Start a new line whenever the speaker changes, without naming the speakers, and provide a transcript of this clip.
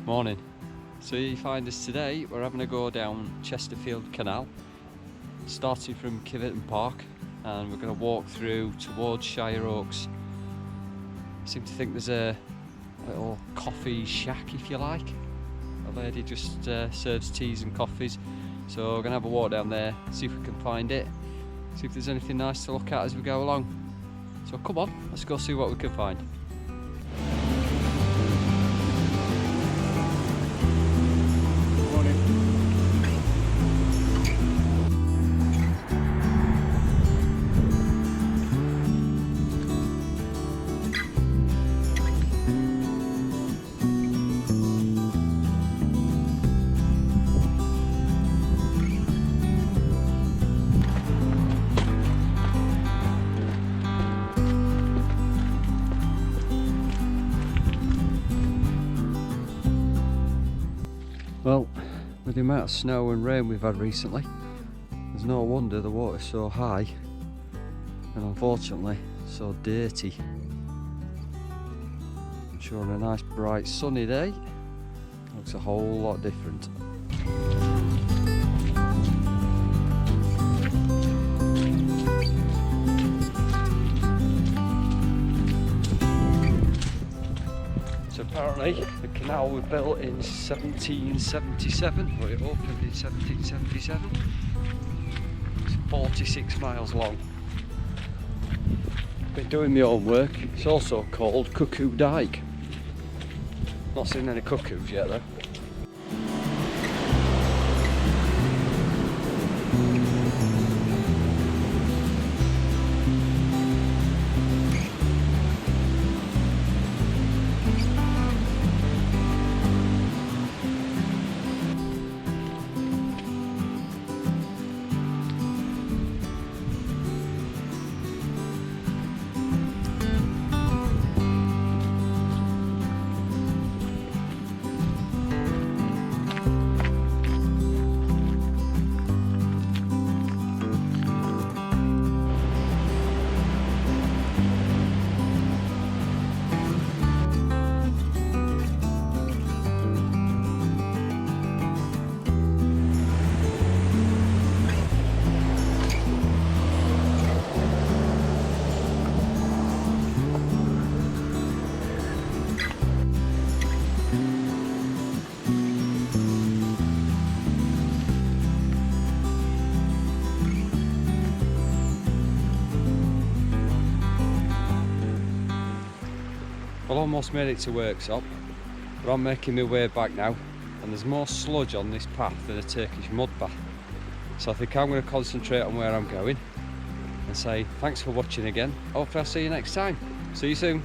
Morning. So you find us today, we're having a go down Chesterfield Canal, starting from Kiverton Park, and we're going to walk through towards Shireoaks. I seem to think there's a little coffee shack, if you like. A lady just serves teas and coffees, so we're going to have a walk down there, see if we can find it, see if there's anything nice to look at as we go along. So come on, let's go see what we can find. Well, with the amount of snow and rain we've had recently, there's no wonder the water's so high and unfortunately so dirty. I'm sure on a nice bright sunny day it looks a whole lot different. So apparently the canal was built in 1777, or it opened in 1777. It's 46 miles long. Been doing my own work. It's also called Cuckoo Dyke. Not seen any cuckoos yet though. Well, almost made it to Worksop, but I'm making my way back now, and there's more sludge on this path than a Turkish mud bath. So I think I'm going to concentrate on where I'm going and say thanks for watching again. Hopefully I'll see you next time. See you soon.